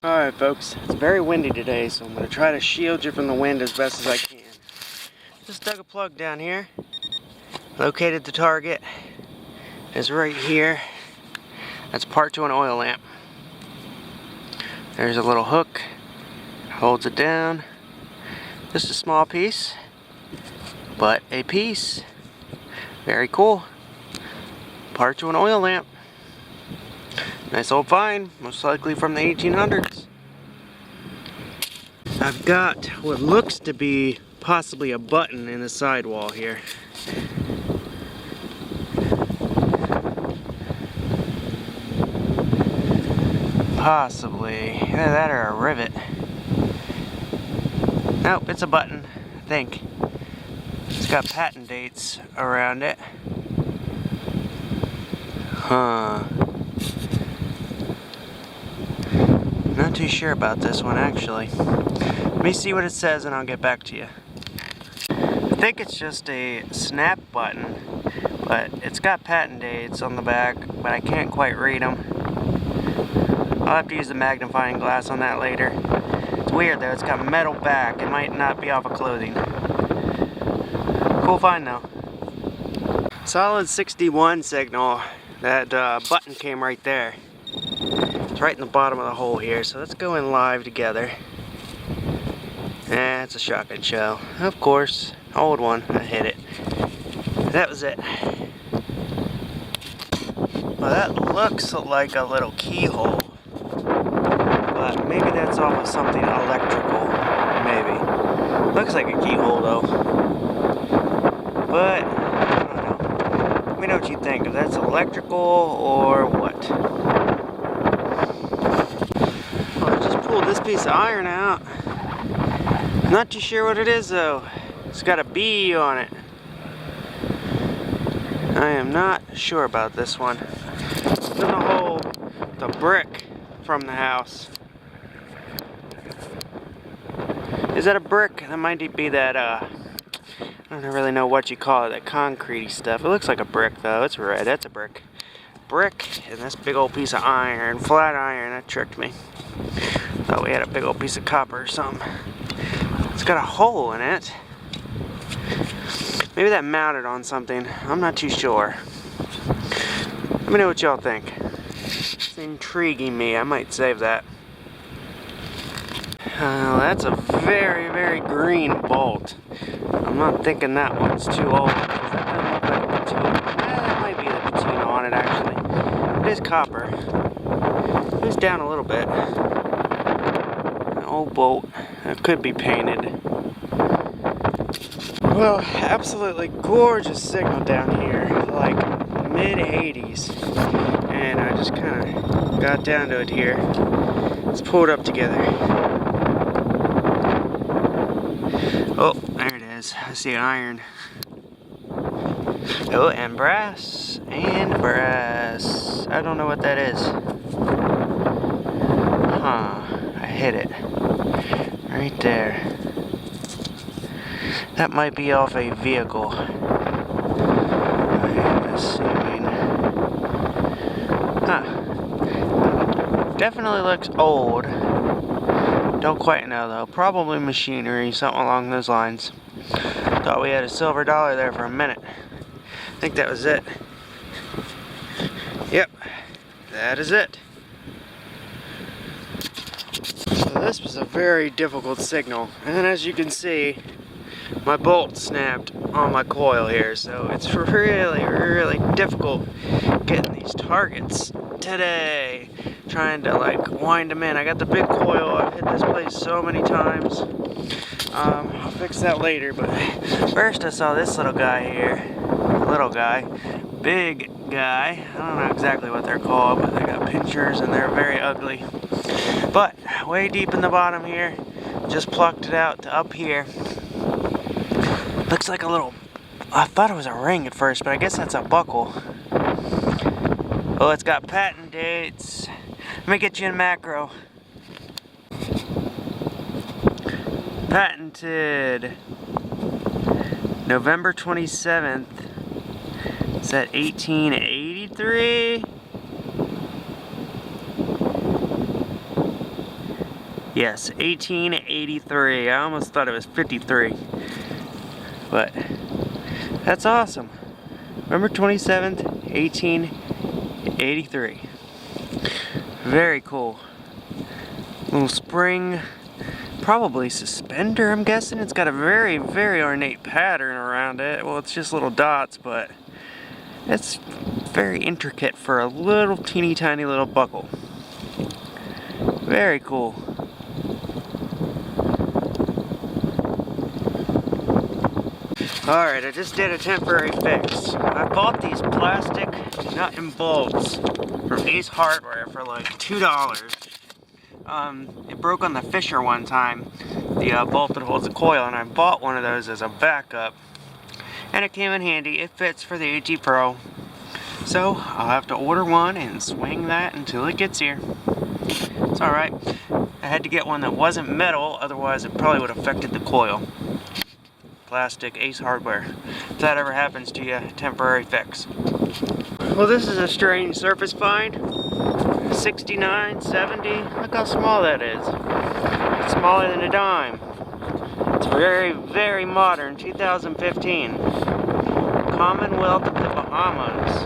Alright folks, it's very windy today, so I'm going to try to shield you from the wind as best as I can. Just dug a plug down here, located the target. It's right here. That's part to an oil lamp. There's a little hook, holds it down. Just a small piece, but a piece. Very cool. Part to an oil lamp. Nice old find, most likely from the 1800s. I've got what looks to be possibly a button in the sidewall here. Possibly. Either that or a rivet. Nope, it's a button, I think. It's got patent dates around it. Huh. Not too sure about this one actually. Let me see what it says and I'll get back to you. I think it's just a snap button, but it's got patent dates on the back, but I can't quite read them. I'll have to use the magnifying glass on that later. It's weird though, it's got metal back. It might not be off of clothing. Cool find though. Solid 61 signal. That button came right there. It's right in the bottom of the hole here, so let's go in live together. It's a shotgun shell. Of course, old one. I hit it. That was it. Well, that looks like a little keyhole. But maybe that's off of something electrical. Maybe. Looks like a keyhole though. But, I don't know. Let me know what you think. If that's electrical or what. Well, I just pulled this piece of iron out. Not too sure what it is though. It's got a B on it. I am not sure about this one. It's in the hole, the brick from the house. Is that a brick? That might be that, I don't really know what you call it, that concrete-y stuff. It looks like a brick though, it's red, that's a brick. Brick, and this big old piece of iron, flat iron, that tricked me. Thought we had a big old piece of copper or something. It's got a hole in it. Maybe that mounted on something. I'm not too sure. Let me know what y'all think. It's intriguing me. I might save that. That's a very, very green bolt. I'm not thinking that one's too old. That doesn't look like a patina. That might be the patina on it, actually. It is copper. It is down a little bit. An old bolt. It could be painted. Well, absolutely gorgeous signal down here, like mid-80s. And I just kind of got down to it here. Let's pull it up together. Oh, there it is. I see iron. Oh, and brass. And brass. I don't know what that is. Huh. I hit it. Right there. That might be off a vehicle. I'm assuming. Huh. Definitely looks old. Don't quite know though. Probably machinery, something along those lines. Thought we had a silver dollar there for a minute. I think that was it. Yep. That is it. So this was a very difficult signal. And as you can see, my bolt snapped on my coil here, so it's really, really difficult getting these targets today. Trying to like wind them in. I got the big coil. I've hit this place so many times. I'll fix that later, but first I saw this little guy here. Little guy. Big guy. I don't know exactly what they're called, but they got pinchers and they're very ugly. But way deep in the bottom here, just plucked it out to up here. Looks like a little, I thought it was a ring at first, but I guess that's a buckle. Oh, it's got patent dates. Let me get you in macro. Patented November 27th. It's at 1883. Yes, 1883. I almost thought it was 53. But that's awesome. November 27th, 1883. Very cool. Little spring, probably suspender, I'm guessing. It's got a very, very ornate pattern around it. Well, it's just little dots, but it's very intricate for a little teeny tiny little buckle. Very cool. Alright, I just did a temporary fix. I bought these plastic nut and bolts from Ace Hardware for like $2. It broke on the Fisher one time, the bolt that holds the coil, and I bought one of those as a backup. And it came in handy. It fits for the AG Pro. So, I'll have to order one and swing that until it gets here. It's alright. I had to get one that wasn't metal, otherwise it probably would have affected the coil. Plastic, Ace Hardware. If that ever happens to you, temporary fix. Well, this is a strange surface find. 69, 70. Look how small that is. It's smaller than a dime. It's very, very modern. 2015. Commonwealth of the Bahamas.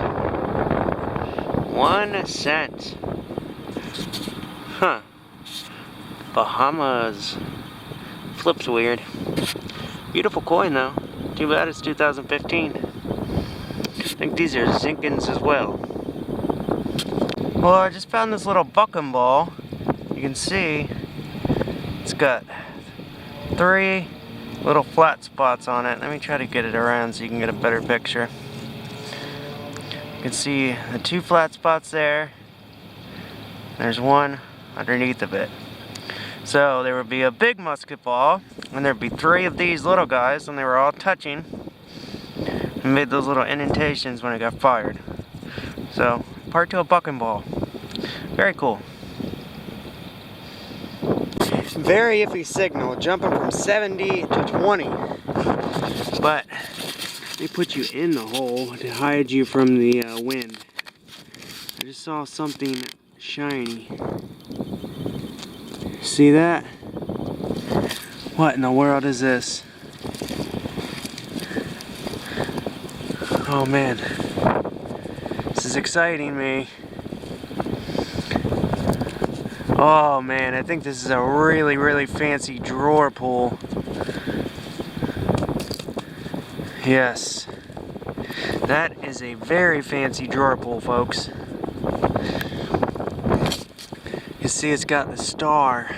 1 cent. Huh. Bahamas. Flips weird. Beautiful coin though. Too bad it's 2015. I think these are Zinkins as well. Well, I just found this little bucking ball. You can see it's got 3 little flat spots on it. Let me try to get it around so you can get a better picture. You can see the 2 flat spots there. There's one underneath of it. So there would be a big musket ball, and there'd be 3 of these little guys, and they were all touching and made those little indentations when it got fired. So, part to a bucking ball. Very cool. Very iffy signal, jumping from 70 to 20. But they put you in the hole to hide you from the wind. I just saw something shiny. See that? What in the world is this? Oh man, this is exciting me. Oh man, I think this is a really, really fancy drawer pull. Yes, that is a very fancy drawer pull, folks. You see it's got the star,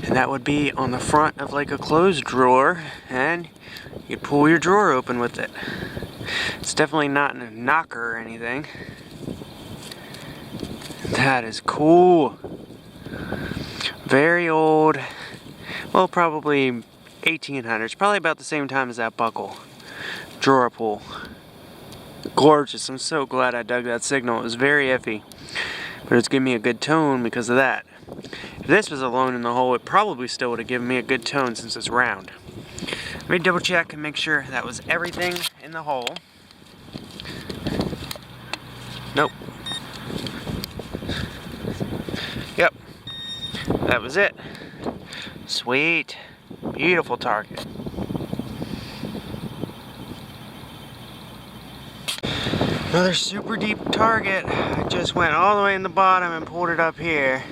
and that would be on the front of like a closed drawer, and you pull your drawer open with it. It's definitely not a knocker or anything. That is cool. Very old, well, probably 1800s, probably about the same time as that buckle. Drawer pull. Gorgeous. I'm so glad I dug that signal. It was very iffy, but it's giving me a good tone because of that. If this was alone in the hole, it probably still would have given me a good tone since it's round. Let me double check and make sure that was everything in the hole. Nope. Yep. That was it. Sweet. Beautiful target. Another super deep target. I just went all the way in the bottom and pulled it up here.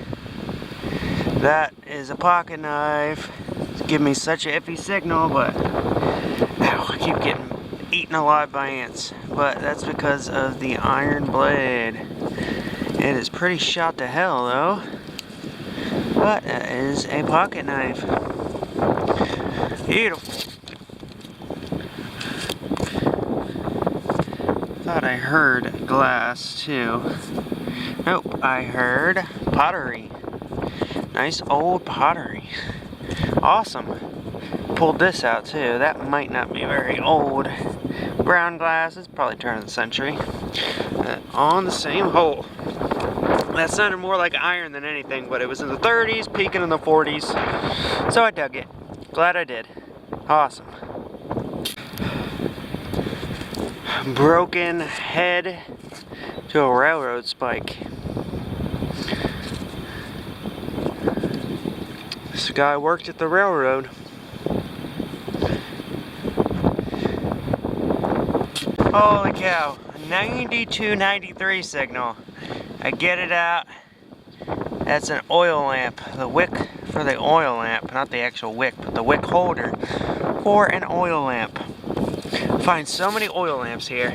That is a pocket knife. It's giving me such an iffy signal, but ow, I keep getting eaten alive by ants. But that's because of the iron blade. It is pretty shot to hell though. But it is a pocket knife. Beautiful. Thought I heard glass too. Nope, I heard pottery. Nice old pottery. Awesome. Pulled this out too. That might not be very old. Brown glass, it's probably turn of the century. On the same hole. That sounded more like iron than anything, but it was in the 30s, peaking in the 40s. So I dug it. Glad I did. Awesome. Broken head to a railroad spike. This guy worked at the railroad. Holy cow, 9293 signal. I get it out. That's an oil lamp. The wick for the oil lamp, not the actual wick, but the wick holder for an oil lamp. Find so many oil lamps here.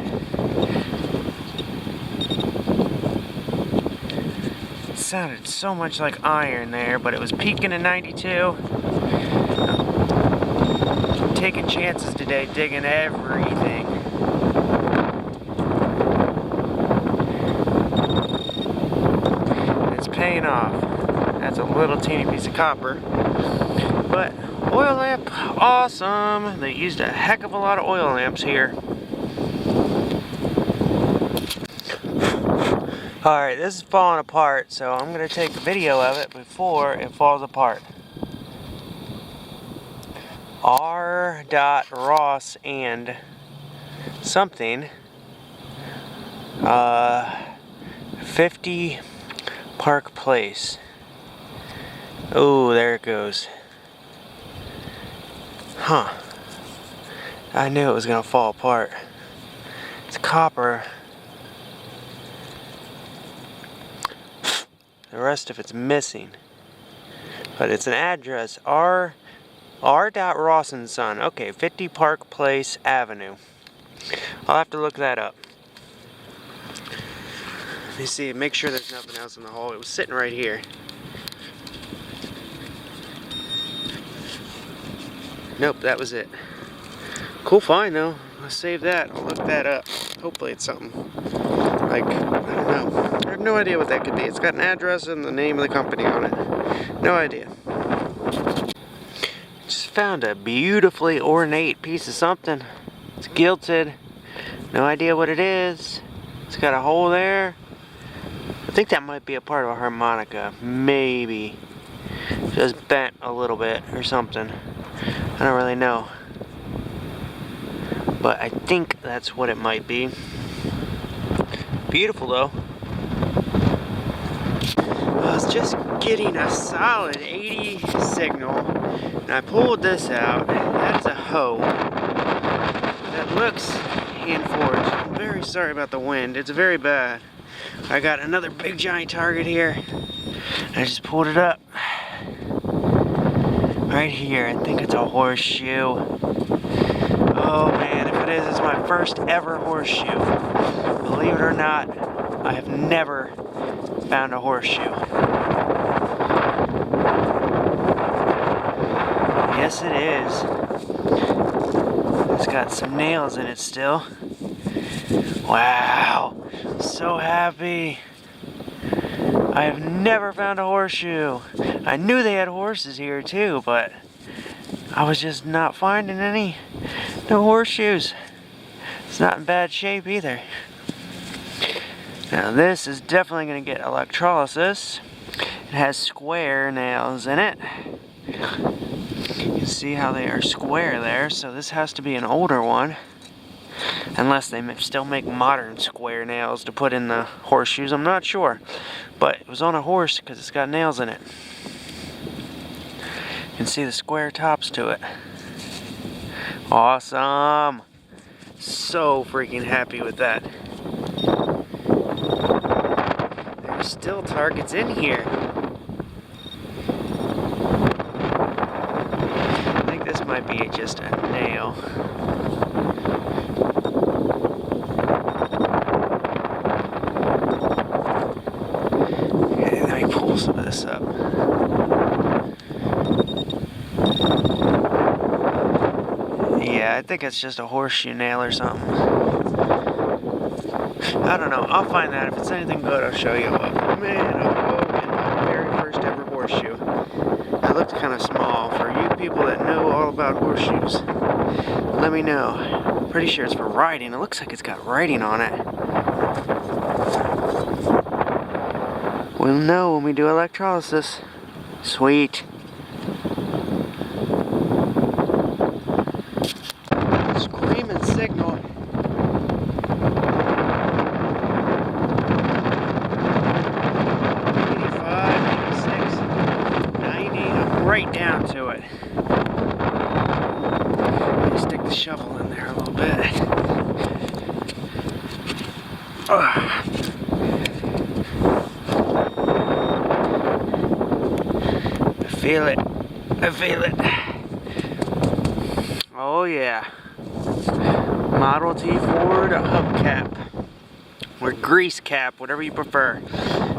It sounded so much like iron there, but it was peaking in 92. Taking chances today, digging everything. It's paying off. That's a little teeny piece of copper. But oil lamp, awesome. They used a heck of a lot of oil lamps here. Alright, this is falling apart, so I'm going to take a video of it before it falls apart. R. Ross and something 50 Park Place. Oh, there it goes. Huh. I knew it was going to fall apart. It's copper. The rest of it's missing. But it's an address. R. Ross and Son. Okay, 50 Park Place Avenue. I'll have to look that up. Let me see, make sure there's nothing else in the hole. It was sitting right here. Nope, that was it. Cool find though. I'll save that. I'll look that up. Hopefully it's something like, I don't know. I have no idea what that could be. It's got an address and the name of the company on it. No idea. Just found a beautifully ornate piece of something. It's gilded. No idea what it is. It's got a hole there. I think that might be a part of a harmonica. Maybe. Just bent a little bit or something. I don't really know. But I think that's what it might be. Beautiful though. I was just getting a solid 80 signal and I pulled this out. That is a hoe that looks hand forged. I'm very sorry about the wind. It's very bad. I got another big giant target here. I just pulled it up. Right here. I think it's a horseshoe. Oh man, if it is, it's my first ever horseshoe. Believe it or not, I have never found a horseshoe. Yes, it is. It's got some nails in it still. Wow, so happy. I have never found a horseshoe. I knew they had horses here too, but I was just not finding any. No horseshoes. It's not in bad shape either. Now this is definitely going to get electrolysis. It has square nails in it. You can see how they are square there, so this has to be an older one. Unless they still make modern square nails to put in the horseshoes, I'm not sure. But it was on a horse because it's got nails in it. You can see the square tops to it. Awesome! So freaking happy with that. There's still targets in here. I think this might be just a nail. Okay, let me pull some of this up. Yeah, I think it's just a horseshoe nail or something. I don't know. I'll find that. If it's anything good, I'll show you. Man, I'll go in my very first ever horseshoe. It looked kind of small. For you people that know all about horseshoes, let me know. I'm pretty sure it's for riding. It looks like it's got writing on it. We'll know when we do electrolysis. Sweet. Screaming signal. right down to it. Stick the shovel in there a little bit. I feel it. I feel it. Oh yeah. Model T Ford hubcap. Or grease cap, whatever you prefer.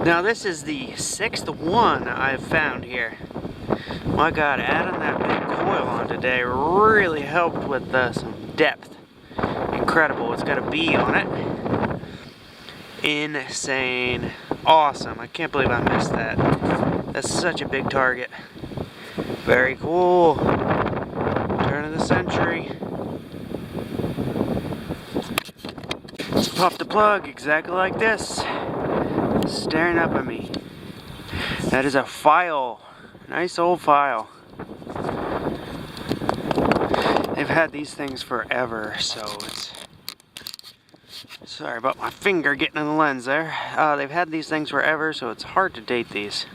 Now this is the 6th one I've found here. My God, adding that big coil on today really helped with some depth. Incredible. It's got a B on it. Insane. Awesome. I can't believe I missed that. That's such a big target. Very cool. Turn of the century. Let's pop the plug exactly like this. Staring up at me. That is a file. Nice old file. They've had these things forever, so it's... Sorry about my finger getting in the lens there. They've had these things forever, so it's hard to date these.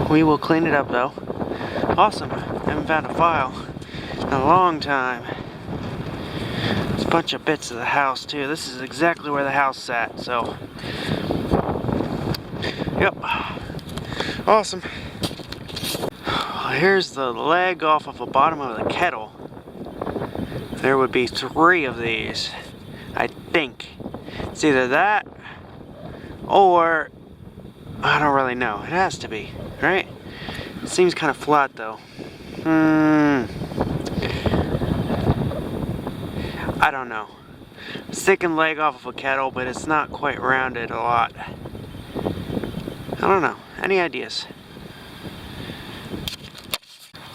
We will clean it up though. Awesome. Haven't found a file in a long time. There's a bunch of bits of the house too. This is exactly where the house sat, so... Yep. Awesome. Here's the leg off of the bottom of the kettle. There would be 3 of these, I think. It's either that or I don't really know. It has to be, right? It seems kind of flat though. I don't know. It's taking leg off of a kettle, but it's not quite rounded a lot. I don't know. Any ideas?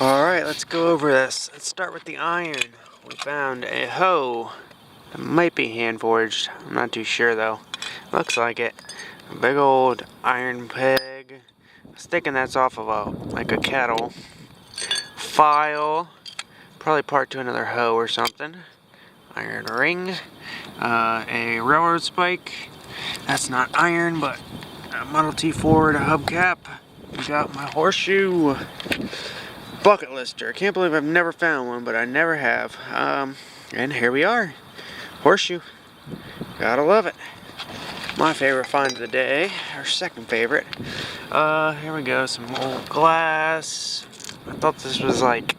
Alright, let's go over this. Let's start with the iron. We found a hoe. It might be hand forged. I'm not too sure though. Looks like it. A big old iron peg. I was thinking that's off of like a kettle. File. Probably part to another hoe or something. Iron ring. A railroad spike. That's not iron, but a Model T Ford hubcap. We got my horseshoe. Bucket lister. I can't believe I've never found one, but I never have. And here we are. Horseshoe. Gotta love it. My favorite find of the day. Our second favorite. Here we go. Some old glass. I thought this was like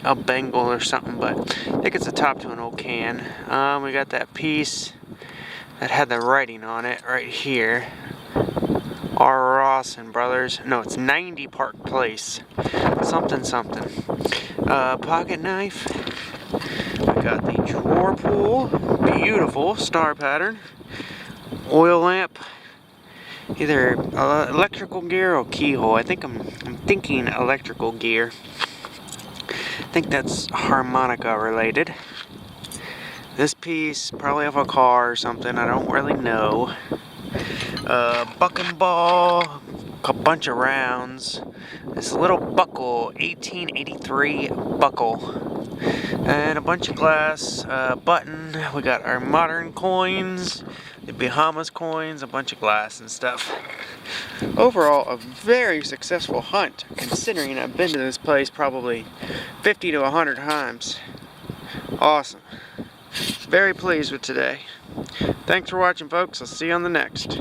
a Bengal or something, but I think it's the top to an old can. We got that piece that had the writing on it right here. R. Ross and Brothers. No, it's 90 Park Place. Something, something. Pocket knife. We got the drawer pull. Beautiful star pattern. Oil lamp. Either electrical gear or keyhole. I'm thinking electrical gear. I think that's harmonica related. This piece, probably off a car or something. I don't really know. Bucking ball, a bunch of rounds, this little buckle, 1883 buckle, and a bunch of glass, button. We got our modern coins, the Bahamas coins, a bunch of glass and stuff. Overall, a very successful hunt, considering I've been to this place probably 50 to 100 times. Awesome. Very pleased with today. Thanks for watching, folks. I'll see you on the next.